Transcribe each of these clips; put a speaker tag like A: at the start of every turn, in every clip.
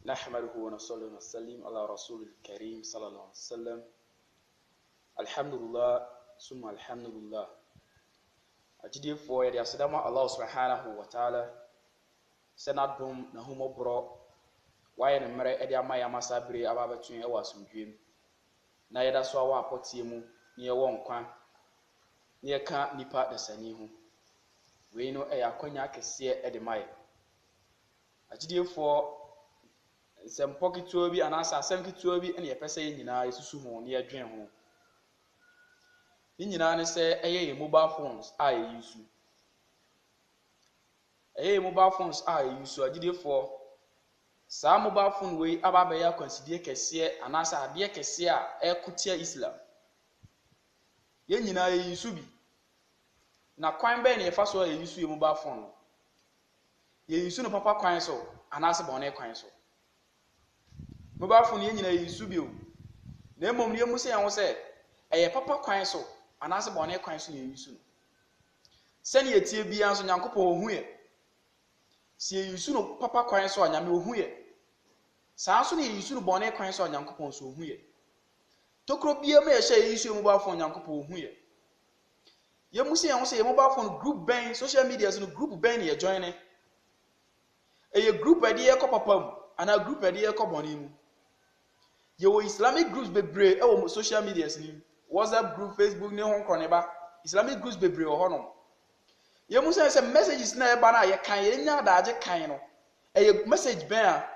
A: نحمده ونصلي ونسلم على رسول الكريم صلى الله عليه وسلم. الحمد لله ثم الحمد لله. أجدي فو يدي أسدام الله سبحانه وتعالى سنادم نهم برو وين مرة أدي أما يما سابري أبا بتوين أواسم جيم na yɛda so awa apɔtie mu ne yɛwɔ nkwa ne yɛka nipa dasani ho wei no ɛyɛ akwanya akɛseɛ ɛde ma yɛ agyidiefoɔ nsɛmpɔ ketewa bi anaasɛ asɛm ketewa bi ɛne yɛpɛ sɛ yɛn nyinaa yɛsusu ho ne yɛdwen ho ne nyinaa ne sɛ ɛyɛ yɛn mobile phones a yɛyi so agyidiefoɔ saa mobile phone wei aba bɛyɛ akwansidie kɛseɛ anaasɛ adeɛ kɛseɛ a ɛkotia Islam yɛn nyinaa yɛyi so bi na kwan bɛn ne yɛfa so a yɛyi so yɛ mobile phone no yɛyi so no papa kwan so anaasɛ bɔne kwan so mobile phone yɛn nyinaa yɛyi so bi o na mmom ne yɛmu sɛ yɛn ho sɛ ɛyɛ papa kwan so anaasɛ bɔne kwan so na yɛyi so no sɛne yɛtie biara nso Nyankopɔn ohu yɛ si yɛyi so no papa kwan so a Nyame ohu yɛ saa nso ne yɛyi so no bɔne kwan so a Nyankopɔn so ohu yɛ tokuro biara ma yɛhyɛ yɛyi so yɛ mobile phone Nyankopɔn ohu yɛ yɛmu sɛ yɛn ho sɛ yɛ mobile phone group bɛn social media so no group bɛn ne yɛ join ne ɛyɛ group ɛde yɛkɔ papa mu anaa group ɛde yɛkɔ bɔne mu yɛwɔ Islamic groups bebree ɛwɔ social media so ni WhatsApp group Facebook ne ho nkɔ ne ba Islamic groups bebree wɔ hɔ nom yɛmu sɛ messages na ɛba na yɛkan yɛnya adagye kan no ɛyɛ message bɛn a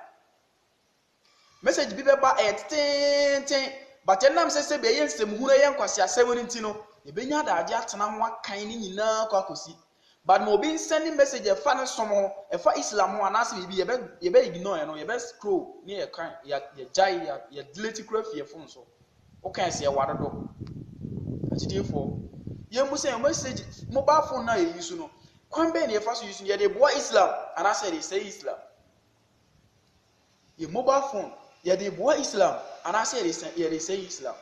A: message bi bɛba ɛtenten but ɛnam sɛ bɛ yɛ nsɛm hu na yɛ nkwasi asɛm no nti no yɛbɛnya adagye atena ho akan ne nyinaa kɔ akosi but ma obi send message ɛfa ne som ho ɛfa Islam ho anaasɛ bibi yɛbɛ ignore no yɛbɛ scroll ne yɛ kan yɛ gyae yɛ delete kura fie phone so wokan sɛ ɛwa dodo agyidiefoɔ yɛmu sɛ message mobile phone na yɛyi so no kwan bɛn ne yɛfa so yi so yɛde boa Islam anaasɛ yɛde sɛ Islam yɛ mobile phone yɛde boa Islam anaasɛ yɛde sɛ Islam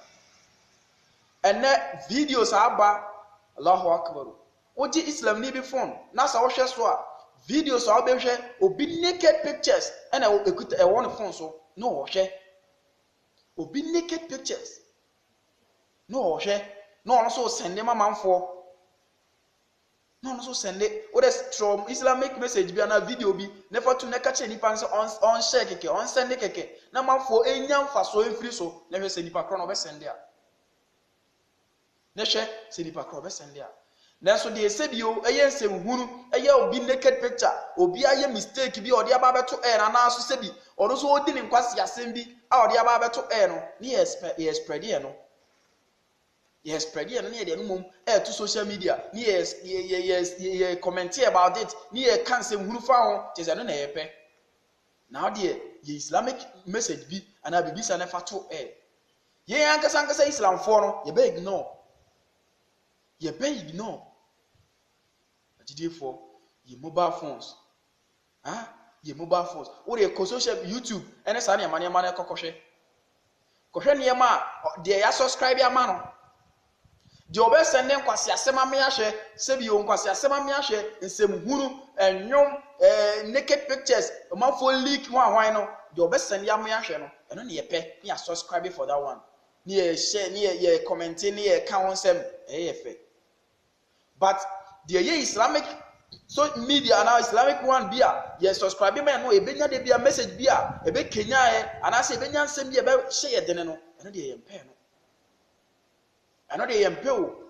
A: ɛnɛ videos aba Allahu Akbar woji Islam ni bi phone na sa wohwɛ so a videos a wobɛhwɛ obi naked pictures ɛna ekuta ɛwɔ ne phone so no wohwɛ obi naked pictures no wohwɛ no ɔno so sende mamanfoɔ no ɔno so sende wo de from Islamic message bi ana video bi never to neka che nipa nse on share keke on sende keke na manfoɔ enya mfa so emfiri so na hwɛ sɛ nipa kro no be sende a na hwɛ sɛ nipa kro be sende a nanso de esebio ɛyɛ nsɛm hunu ɛyɛ obi naked picture obi ayɛ mistake bi ɔde aba beto air na na so sebi ɔno so odi ne nkwasi asɛm bi a ɔde aba beto air no ne yɛ spread yɛ no yɛ spread yɛ no ne yɛ de no mom to social media ne yɛ comment about it ne yɛ kan nsɛm hunu fa ho te sɛ no na yɛ pɛ na ɔde yɛ Islamic message bi ana bibisa na fa to air yɛn ankasa Islamfoɔ no yɛbɛ ignore agyidiefoɔ yɛ mobile phones yɛ mobile phones wo de kɔ social YouTube ɛne saa nneɛma na ɛkɔkɔhwɛ kɔhwɛ nneɛma a deɛ yɛ subscribe ama no deɛ ɔbɛsɛn ne nkwasi asɛm ame ahwɛ sɛbi o nkwasi asɛm ame ahwɛ nsɛm hunu ɛnwom naked pictures ɔmanfoɔ leak ho ahwan no deɛ ɔbɛsɛn yɛ ame ahwɛ no ɛno ne yɛpɛ ne yɛ subscribe for that one ne yɛ share ne yɛ comment ne yɛ ka ho nsɛm ɛyɛ fɛ but deɛ yɛ Islamic so media na Islamic one bi a yɛ subscribe man no ebenya de bia message bi a ebe kenya yɛ anaasɛ ebenya nsɛm bi ebe hyɛ yɛ dene no ɛno deɛ yɛ mpɛ no ɛno deɛ yɛ mpɛ o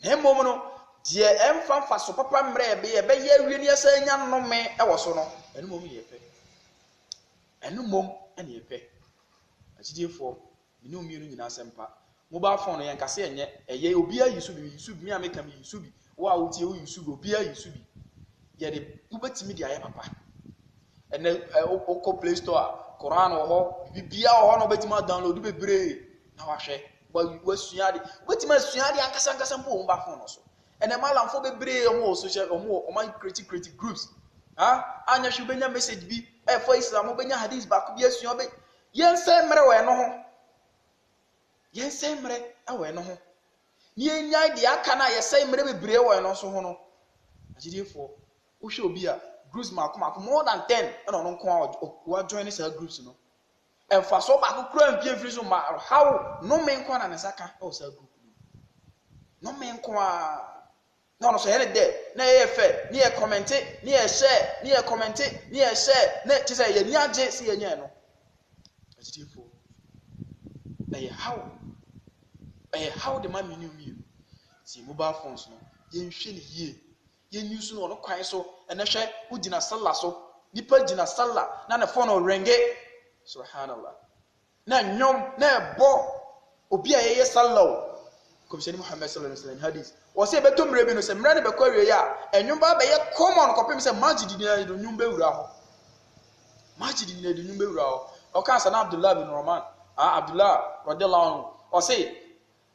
A: na mmom no deɛ ɛmfa so papa mmerɛ ebe yɛ awie ne yɛsɛ nya nnome ɛwɔ so no ɛno mmom yɛ pɛ ɛno mmom ɛne yɛ pɛ agyidiefoɔ mene omienu nyinaa sɛmpa mobile phone yɛn kase ɛyɛ obi ayi so bi me ameka me yi so bi wo a wotie wo yi so bi obi ayi so bi yɛde wobɛtimi de ayɛ papa ɛnɛ okɔ Play Store a Quran wɔ hɔ bibia wɔ hɔ na wobɛtimi download bebree na wahwɛ wasua de wobɛtimi asua de ankasa mpo wo mobile phone so ɛnɛ malamfo bebree ɔmo social ɔmo create groups anya hwe benya message bi for Islam benya hadith baako bi asua be yɛnsɛ mmerɛ wɔ ɛno ho yɛnsɛ mmerɛ ɛwɔ ɛno ho ne yɛnya de aka na yɛsɛ mmerɛ bebree wɔ ɛno so ho no agyidiefoɔ wohwɛ obi a groups mako more than 10 and on ko join say groups no and for so back kura mpie free so ma how no men ko na nesaka o say group no men ko no so here there na e fe ni e comment ni e share ni e comment ni e share na ti say ye ni age si ye nya no agitifo how the man menu see mobile phones no ye nhwe ni yie ye news no kwan so ene hwe ugina sallah so nipa gina sallah na ne phone o renge subhanallah na nyom na ebo obi a ye sallah komishani Muhammad sallallahu alaihi wasallam hadith o se beto mre bi no se mre ne be kwawe ya enwom ba be ye common kopem se masjid ni na do nyum be wura ho masjid ni na do nyum be wura ho o kan sana Abdullah bin Rahman Abdullah radiyallahu anhu o se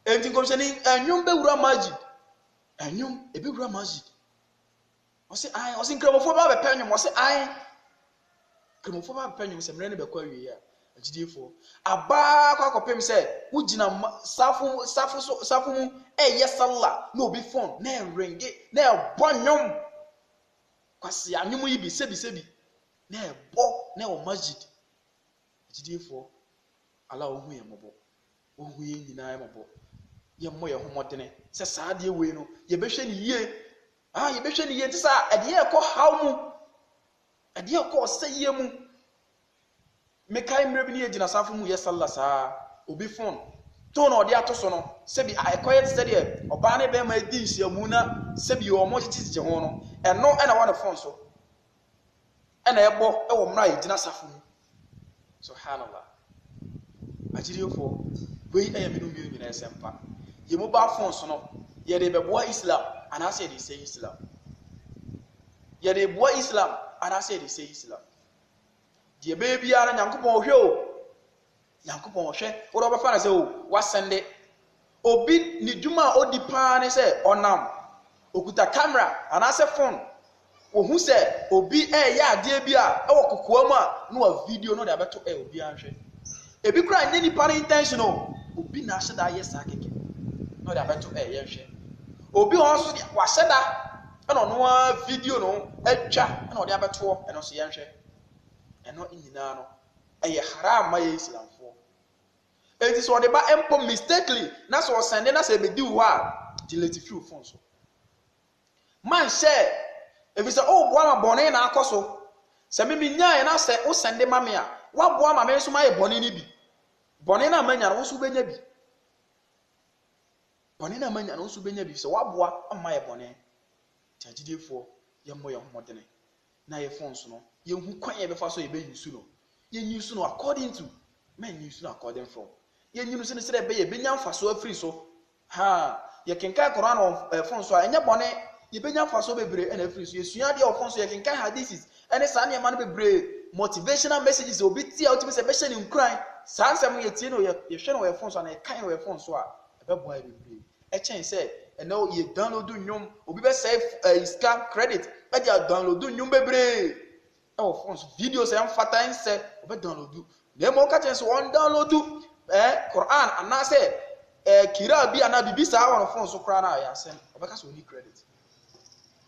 A: enti komishani enwom be wura masjid enwom e be wura masjid o se ai o se nkremofo ba be penwom o se ai nkremofo ba be penwom se mre ne be kwawe ya agidefo aba kwa kopem se ugina safu mu ye sallah na obi phone na ringe na bonyom kwasi anyum yi bi sebi na ebo na o masjid agidefo ala ohu ye mobo ohu ye nyina ye mobo ye mo ye homodene se saade we no ye behwe ni yie ye behwe ni yie ti sa ade ye ko haw mu ade ye ko osaye mu mekai mre bi ni agina safu mu ye sallah sa obi phone to na odi ato so no sebi ekoye se de oba ne be ma di nsiamu na sebi o mo titije ho no eno na wa ne phone so na ebo e wo mra agina safu mu subhanallah agiriofo wei ayaminu mi nyina esempa ye mobile phone so no ye de beboa islam ana say de say islam ye de boa islam ana say de say islam die baby ara nyankopon hwe o nyankopon hwe wo do ba na say o wasende obi ni djuma odi pa ne say onam okuta camera ana say phone ohun say obi ya ade bi a e wo kokoa mu a no wa video no de abeto obi anhwe ebi kura nye nipa na intentional obi na ahye da yes akeke no de abeto ye hwe obi ho so wa hye da e no no video no atwa e no de abeto e no so ye hwe eno nyina no eye haram ma ye islamfo enti so de ba empo mistakenly na so sende na se bedi wo a delete few phone so man share if say oh boa ma bone na akoso se me nyaa na se o sende ma me a wa boa ma me so ma ye bone ni bi bone na manya na wo so benya bi bone na manya na wo so benya bi se wa boa ma ye bone tagidefo ye mo ye homodene na ye phone so no ye hu kwan ye be fa so ye be yusu no ye yusu no according to men yusu no according from ye nyinu se ne se be ye be nya mfa so afri so ye kenkan Quran on phone so enya bone ye be nya mfa so bebre na afri so ye sua de on phone so ye kenkan hadiths ene sa ne ma no bebre motivational messages obi ti out me se be hye ni nkran sansem ye tie no ye hwe no ye phone so na ye kan ye phone so a e be boa bebre e chen se eno ye download nyom obi be save scam credit e dia download nyom bebre phones videos e mfata nse obe download na mo ka chen so on download Quran ana se kira bi ana bibi sa on phone so kra na ya sem obe ka so ni credit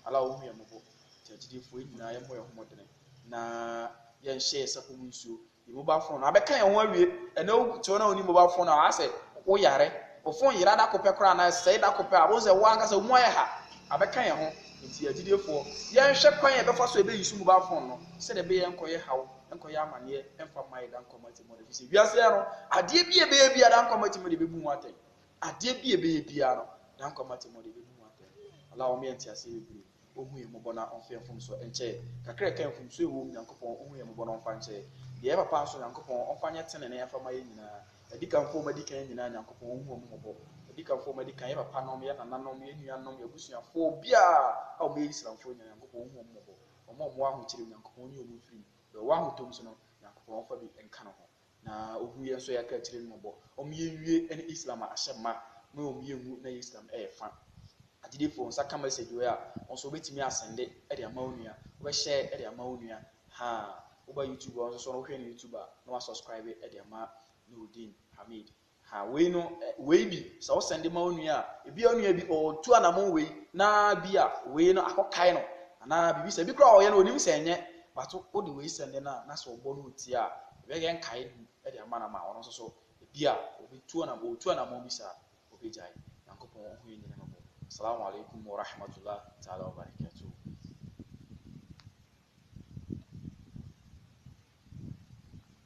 A: ala wo hu ya mobo tagide fo nyina ye mo ye homodene na ye nhye sa ko nsuo ye mobile phone abeka ye ho awie ena o to na oni mobile phone a ase wo yare o phone yira da kopɛ kra na se da kopɛ abo se wo anga se mo ye ha abeka ye ho nti agidefo ye nhwe kwan ye befa so ebe yisu mobile phone no se de be ye nkoye hawo nkoye amane emfa mai da nkomati mo de fi wiase ya no ade bi ebe ye bia da nkomati mo de bebu mu aten ade bi ebe ye bia no da nkomati mo de bebu mu aten ala o me enti ase bebre ohu ye mobona onfe mfum so enche kakra kan mfum so ewo nyankopon ohu ye mobona onfa nche de papa so nyankopon onfa nya tene ne yafa mai nyina edika mfo madika nyina nyankopon ohu mobo edika mfo madika ye papa nom ye nananom ye nuanom ye busuafo bia a o me islamfo nyina nyankopon ohu mobo omo ahu kire nyankopon ni omu firi do wa hu tom so no nyankopon onfa bi enka no ho na ohu ye so ya ka kire mobo omo ye wie ene islam a ahyema me omo ye hu na islam e fa agidefo nsa ka message we a onso betimi asende e de ama onua we share e de ama onua uba YouTube onso so no hwe na YouTube na wa subscribe e de ama Nurdin Hamid we no we bi so send ma onua e bi onua bi o tu anamon we na bi a we no akokai no ana bibi sɛ bi kura ɔyɛ no onim sɛ ɛnyɛ bato wode wei sɛnde na sɛ ɔbɔ no tie a ɛbɛyɛ nkae du de ama na ma ɔno nso so ebi a obetu na mo bi sa obegyae nyankopɔn ho yɛ nyina no assalamu alaikum wa rahmatullahi ta'ala wa barakatuh